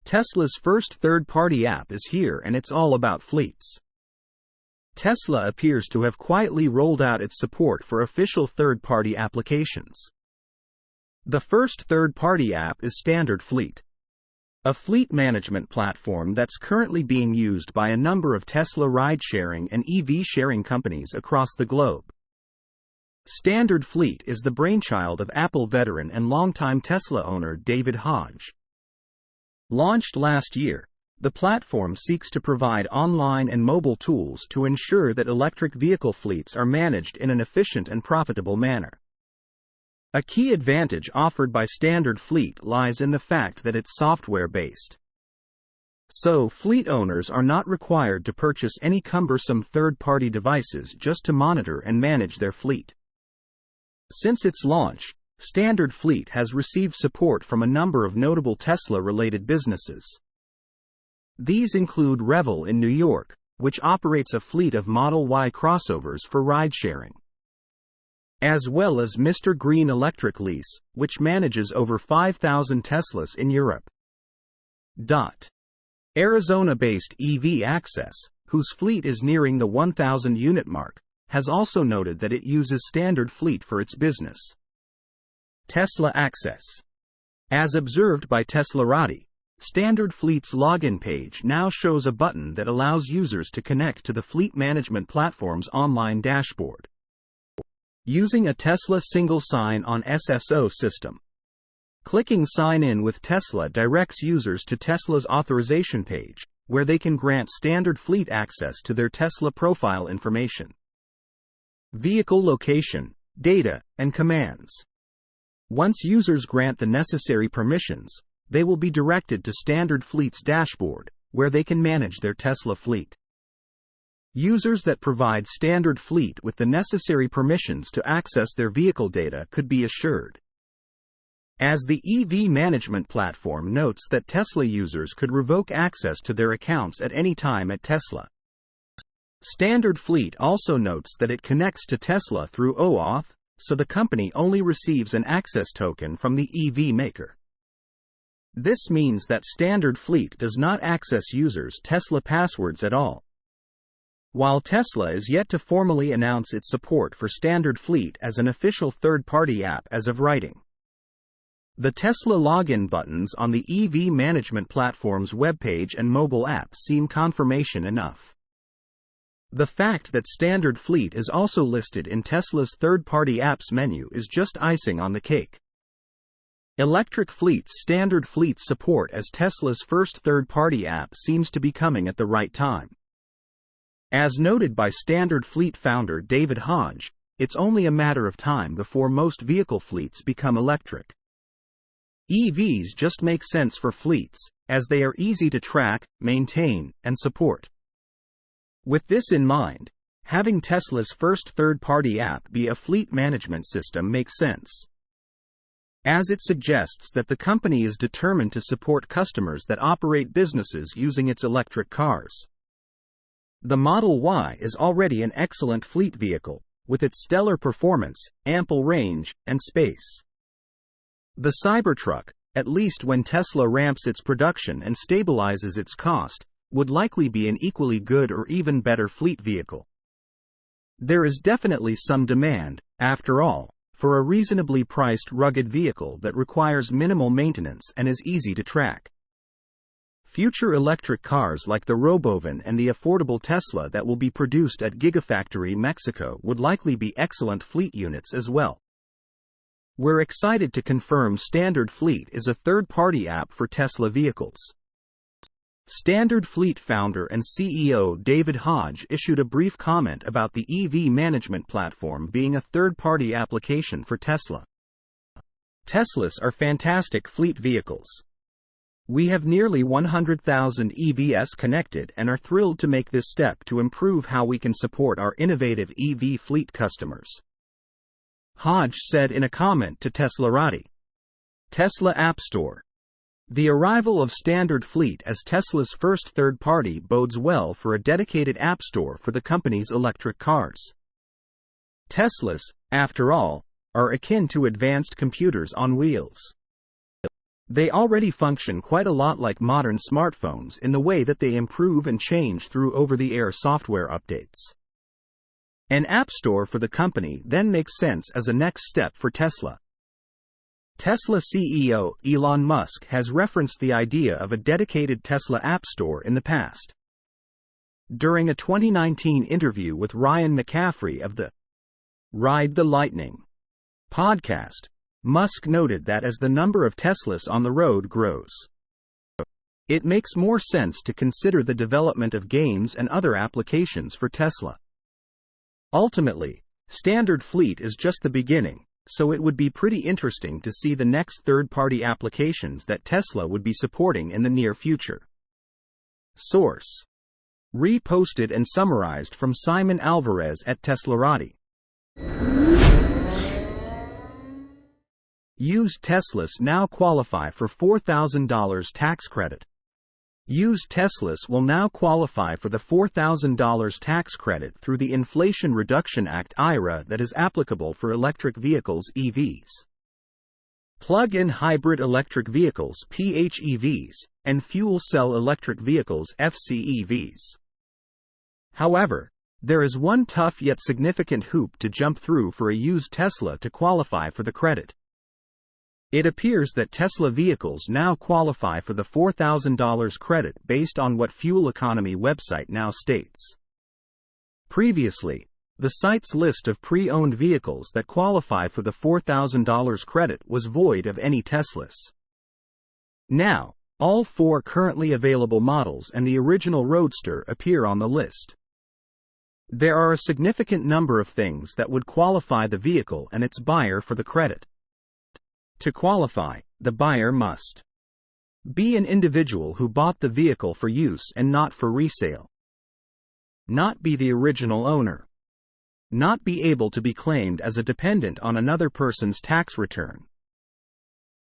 Tesla's first third-party app is here, and it's all about fleets. Tesla appears to have quietly rolled out its support for official third-party applications. The first third-party app is Standard Fleet, a fleet management platform that's currently being used by a number of Tesla ride-sharing and EV-sharing companies across the globe. Standard Fleet is the brainchild of Apple veteran and longtime Tesla owner David Hodge. Launched last year, the platform seeks to provide online and mobile tools to ensure that electric vehicle fleets are managed in an efficient and profitable manner. A key advantage offered by Standard Fleet lies in the fact that it's software-based. So, fleet owners are not required to purchase any cumbersome third-party devices just to monitor and manage their fleet. Since its launch, Standard Fleet has received support from a number of notable Tesla-related businesses. These include Revel in New York, which operates a fleet of Model Y crossovers for ride-sharing, as well as Mr. Green Electric Lease, which manages over 5,000 Teslas in Europe. Arizona-based EV Access, whose fleet is nearing the 1,000-unit mark, has also noted that it uses Standard Fleet for its business. Tesla Access. As observed by Teslarati, Standard Fleet's login page now shows a button that allows users to connect to the fleet management platform's online dashboard using a Tesla single sign-on SSO system. Clicking Sign In with Tesla directs users to Tesla's authorization page, where they can grant Standard Fleet access to their Tesla profile information, vehicle location, data, and commands. Once users grant the necessary permissions, they will be directed to Standard Fleet's dashboard, where they can manage their Tesla fleet. Users that provide Standard Fleet with the necessary permissions to access their vehicle data could be assured. As the EV management platform notes that Tesla users could revoke access to their accounts at any time at Tesla. Standard Fleet also notes that it connects to Tesla through OAuth, so the company only receives an access token from the EV maker. This means that Standard Fleet does not access users' Tesla passwords at all. While Tesla is yet to formally announce its support for Standard Fleet as an official third-party app as of writing, the Tesla login buttons on the EV management platform's webpage and mobile app seem confirmation enough. The fact that Standard Fleet is also listed in Tesla's third-party apps menu is just icing on the cake. Electric fleets' Standard Fleet support as Tesla's first third-party app seems to be coming at the right time. As noted by Standard Fleet founder David Hodge, it's only a matter of time before most vehicle fleets become electric. EVs just make sense for fleets, as they are easy to track, maintain, and support. With this in mind, having Tesla's first third-party app be a fleet management system makes sense, as it suggests that the company is determined to support customers that operate businesses using its electric cars. The Model Y is already an excellent fleet vehicle, with its stellar performance, ample range, and space. The Cybertruck, at least when Tesla ramps its production and stabilizes its cost, would likely be an equally good or even better fleet vehicle. There is definitely some demand, after all, for a reasonably priced rugged vehicle that requires minimal maintenance and is easy to track. Future electric cars like the Robovan and the affordable Tesla that will be produced at Gigafactory Mexico would likely be excellent fleet units as well. We're excited to confirm Standard Fleet is a third-party app for Tesla vehicles. Standard Fleet founder and CEO David Hodge issued a brief comment about the EV management platform being a third-party application for Tesla. Teslas are fantastic fleet vehicles. We have nearly 100,000 EVs connected and are thrilled to make this step to improve how we can support our innovative EV fleet customers, Hodge said in a comment to Teslarati. Tesla App Store. The arrival of Standard Fleet as Tesla's first third-party bodes well for a dedicated app store for the company's electric cars. Teslas, after all, are akin to advanced computers on wheels. They already function quite a lot like modern smartphones in the way that they improve and change through over-the-air software updates. An app store for the company then makes sense as a next step for Tesla. Tesla CEO Elon Musk has referenced the idea of a dedicated Tesla App Store in the past. During a 2019 interview with Ryan McCaffrey of the Ride the Lightning podcast, Musk noted that as the number of Teslas on the road grows, it makes more sense to consider the development of games and other applications for Tesla. Ultimately, standard fleet is just the beginning, so it would be pretty interesting to see the next third-party applications that Tesla would be supporting in the near future. Source: reposted and summarized from Simon Alvarez at Teslarati. Used Teslas now qualify for $4,000 tax credit. Used Teslas will now qualify for the $4,000 tax credit through the Inflation Reduction Act (IRA) that is applicable for electric vehicles (EVs), plug-in hybrid electric vehicles (PHEVs), and fuel cell electric vehicles (FCEVs). However, there is one tough yet significant hoop to jump through for a used Tesla to qualify for the credit. It appears that Tesla vehicles now qualify for the $4,000 credit based on what Fuel Economy website now states. Previously, the site's list of pre-owned vehicles that qualify for the $4,000 credit was void of any Teslas. Now, all 4 currently available models and the original Roadster appear on the list. There are a significant number of things that would qualify the vehicle and its buyer for the credit. To qualify, the buyer must be an individual who bought the vehicle for use and not for resale, not be the original owner, not be able to be claimed as a dependent on another person's tax return,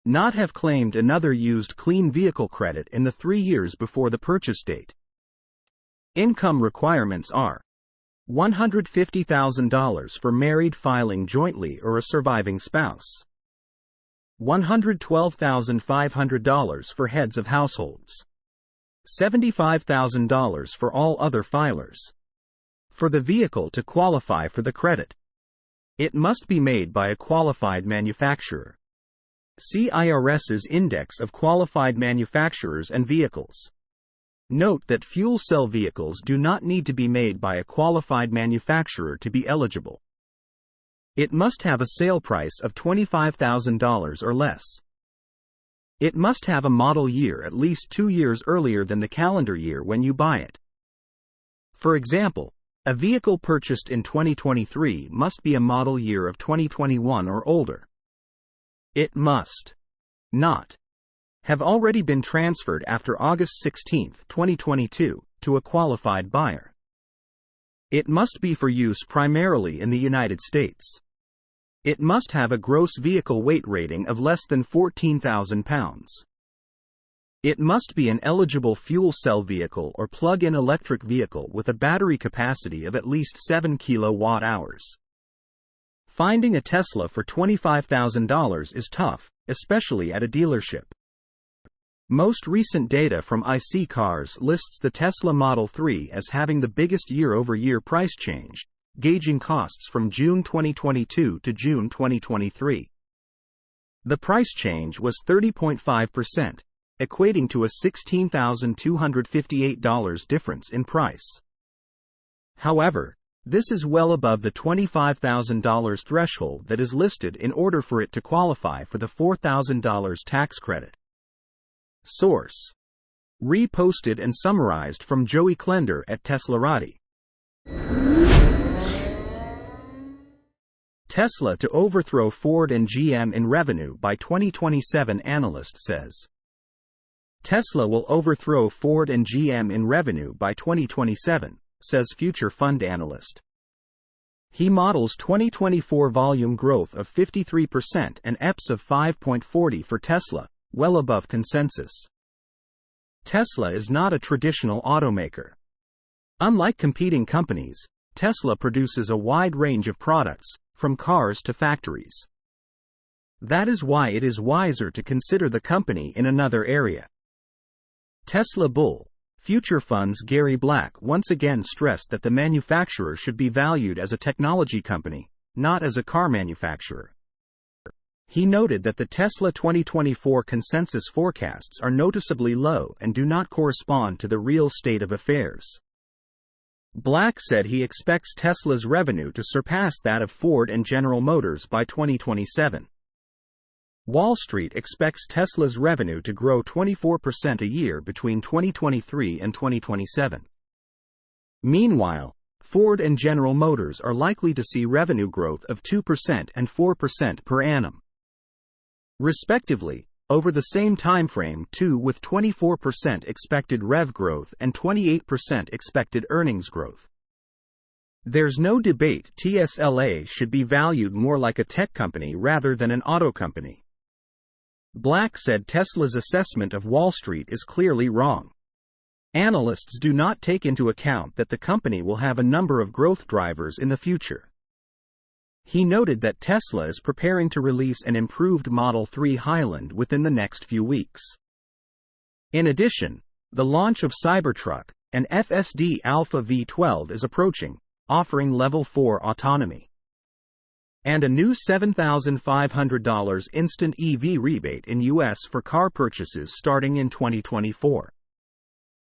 not have claimed another used clean vehicle credit in the 3 years before the purchase date. Income requirements are $150,000 for married filing jointly or a surviving spouse, $112,500 for heads of households, $75,000 for all other filers. For the vehicle to qualify for the credit, it must be made by a qualified manufacturer. See IRS's Index of Qualified Manufacturers and Vehicles. Note that fuel cell vehicles do not need to be made by a qualified manufacturer to be eligible. It must have a sale price of $25,000 or less. It must have a model year at least 2 years earlier than the calendar year when you buy it. For example, a vehicle purchased in 2023 must be a model year of 2021 or older. It must not have already been transferred after August 16, 2022, to a qualified buyer. It must be for use primarily in the United States. It must have a gross vehicle weight rating of less than 14,000 pounds. It must be an eligible fuel cell vehicle or plug-in electric vehicle with a battery capacity of at least 7 kilowatt-hours. Finding a Tesla for $25,000 is tough, especially at a dealership. Most recent data from IC Cars lists the Tesla Model 3 as having the biggest year-over-year price change, gauging costs from June 2022 to June 2023. The price change was 30.5%, equating to a $16,258 difference in price. However, this is well above the $25,000 threshold that is listed in order for it to qualify for the $4,000 tax credit. Source: reposted and summarized from Joey Klender at Teslarati. Tesla to overthrow Ford and GM in revenue by 2027, analyst says. Tesla will overthrow Ford and GM in revenue by 2027, says Future Fund analyst. He models 2024 volume growth of 53% and EPS of 5.40 for Tesla, well above consensus. Tesla is not a traditional automaker. Unlike competing companies, Tesla produces a wide range of products, from cars to factories. That is why it is wiser to consider the company in another area. Tesla bull. Future Fund's Gary Black once again stressed that the manufacturer should be valued as a technology company, not as a car manufacturer. He noted that the Tesla 2024 consensus forecasts are noticeably low and do not correspond to the real state of affairs. Black said he expects Tesla's revenue to surpass that of Ford and General Motors by 2027. Wall Street expects Tesla's revenue to grow 24% a year between 2023 and 2027. Meanwhile, Ford and General Motors are likely to see revenue growth of 2% and 4% per annum, respectively, over the same timeframe too, with 24% expected rev growth and 28% expected earnings growth. There's no debate Tesla should be valued more like a tech company rather than an auto company. Black said Tesla's assessment of Wall Street is clearly wrong. Analysts do not take into account that the company will have a number of growth drivers in the future. He noted that Tesla is preparing to release an improved Model 3 Highland within the next few weeks. In addition, the launch of Cybertruck, an FSD Alpha V12 is approaching, offering Level 4 autonomy. And a new $7,500 instant EV rebate in U.S. for car purchases starting in 2024.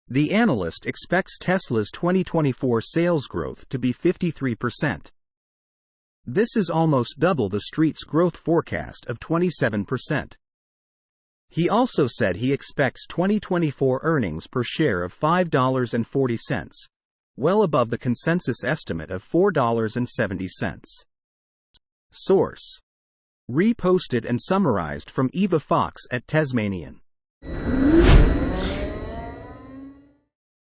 The analyst expects Tesla's 2024 sales growth to be 53%. This is almost double the Street's growth forecast of 27%. He also said he expects 2024 earnings per share of $5.40, well above the consensus estimate of $4.70. Source: reposted and summarized from Eva Fox at Tasmanian.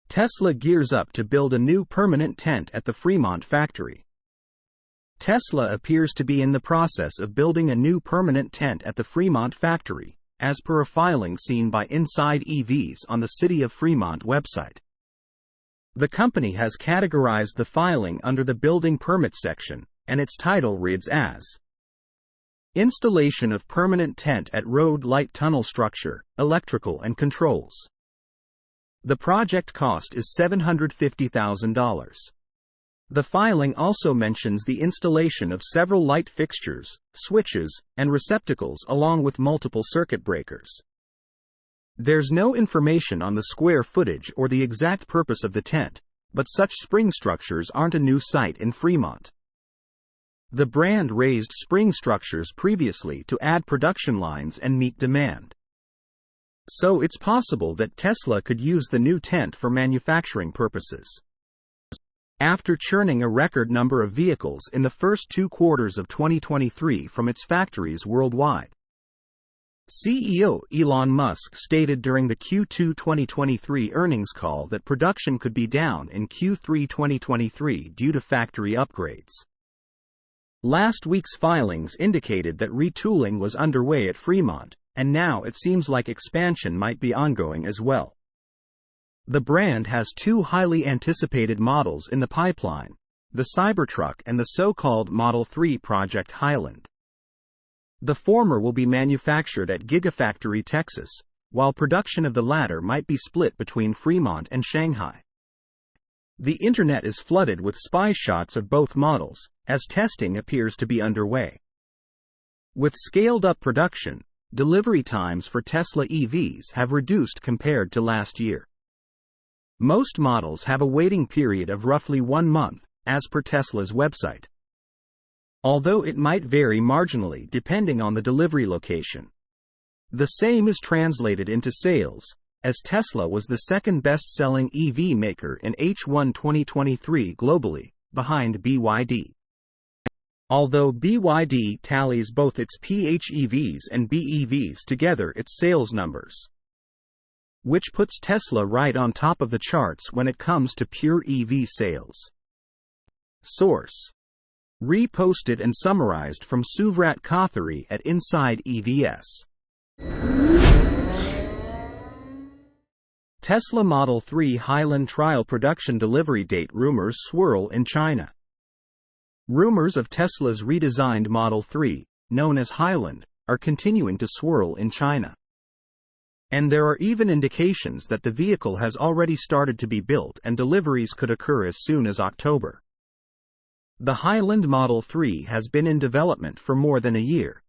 Tesla gears up to build a new permanent tent at the Fremont factory. Tesla appears to be in the process of building a new permanent tent at the Fremont factory, as per a filing seen by Inside EVs on the City of Fremont website. The company has categorized the filing under the building permits section, and its title reads as Installation of Permanent Tent at Road Light Tunnel Structure, Electrical and Controls. The project cost is $750,000. The filing also mentions the installation of several light fixtures, switches, and receptacles along with multiple circuit breakers. There's no information on the square footage or the exact purpose of the tent, but such spring structures aren't a new sight in Fremont. The brand raised spring structures previously to add production lines and meet demand. So it's possible that Tesla could use the new tent for manufacturing purposes. After churning a record number of vehicles in the first 2 quarters of 2023 from its factories worldwide. CEO Elon Musk stated during the Q2 2023 earnings call that production could be down in Q3 2023 due to factory upgrades. Last week's filings indicated that retooling was underway at Fremont, and now it seems like expansion might be ongoing as well. The brand has 2 highly anticipated models in the pipeline, the Cybertruck and the so-called Model 3 Project Highland. The former will be manufactured at Gigafactory, Texas, while production of the latter might be split between Fremont and Shanghai. The internet is flooded with spy shots of both models, as testing appears to be underway. With scaled-up production, delivery times for Tesla EVs have reduced compared to last year. Most models have a waiting period of roughly 1 month, as per Tesla's website. Although it might vary marginally depending on the delivery location. The same is translated into sales, as Tesla was the second best-selling EV maker in H1 2023 globally, behind BYD. Although BYD tallies both its PHEVs and BEVs together, its sales numbers, which puts Tesla right on top of the charts when it comes to pure EV sales. Source: reposted and summarized from Suvrat Kothari at Inside EVs. Tesla Model 3 Highland trial production delivery date rumors swirl in China. Rumors of Tesla's redesigned Model 3, known as Highland, are continuing to swirl in China. And there are even indications that the vehicle has already started to be built and deliveries could occur as soon as October. The Highland Model 3 has been in development for more than a year.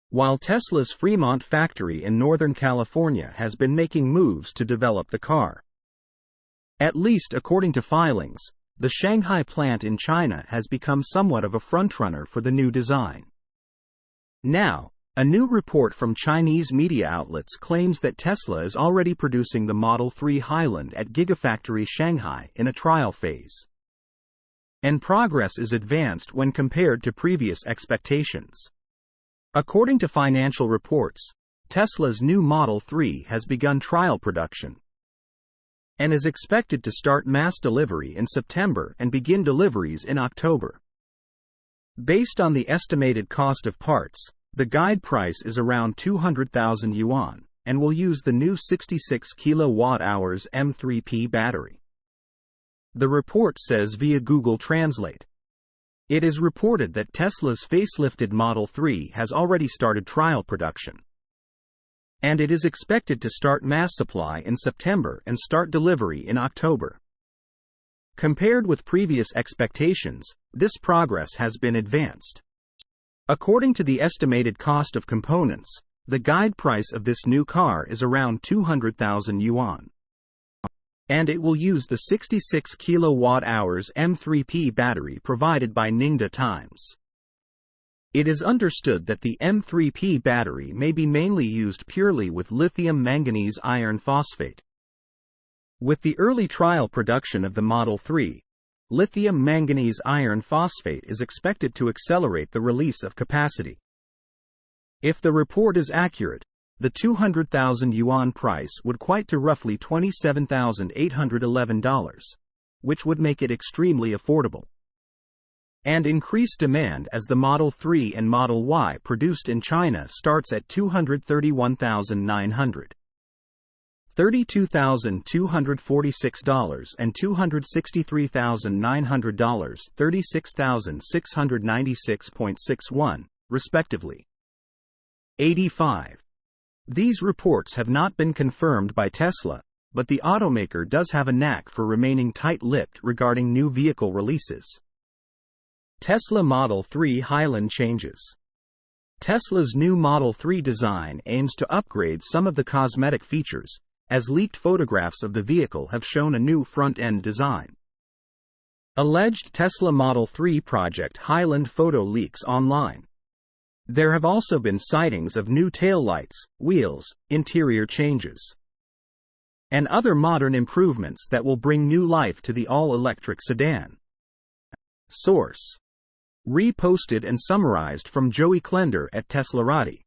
While Tesla's Fremont factory in Northern California has been making moves to develop the car. At least according to filings, the Shanghai plant in China has become somewhat of a frontrunner for the new design. Now, a new report from Chinese media outlets claims that Tesla is already producing the Model 3 Highland at Gigafactory Shanghai in a trial phase. And progress is advanced when compared to previous expectations. According to financial reports, Tesla's new Model 3 has begun trial production and is expected to start mass delivery in September and begin deliveries in October. Based on the estimated cost of parts, the guide price is around 200,000 yuan, and will use the new 66 kWh M3P battery. The report says via Google Translate. It is reported that Tesla's facelifted Model 3 has already started trial production. And it is expected to start mass supply in September and start delivery in October. Compared with previous expectations, this progress has been advanced. According to the estimated cost of components, the guide price of this new car is around 200,000 yuan. And it will use the 66 kWh M3P battery provided by Ningde Times. It is understood that the M3P battery may be mainly used purely with lithium manganese iron phosphate. With the early trial production of the Model 3, lithium manganese iron phosphate is expected to accelerate the release of capacity. If the report is accurate, the 200,000 yuan price would equate to roughly $27,811, which would make it extremely affordable. And increased demand as the Model 3 and Model Y produced in China starts at $231,900, $32,246 and $263,900, $36,696.61, respectively. 85. These reports have not been confirmed by Tesla, but the automaker does have a knack for remaining tight-lipped regarding new vehicle releases. Tesla Model 3 Highland changes. Tesla's new Model 3 design aims to upgrade some of the cosmetic features, as leaked photographs of the vehicle have shown a new front-end design. Alleged Tesla Model 3 Project Highland photo leaks online. There have also been sightings of new taillights, wheels, interior changes, and other modern improvements that will bring new life to the all-electric sedan. Source: reposted and summarized from Joey Klender at Teslarati.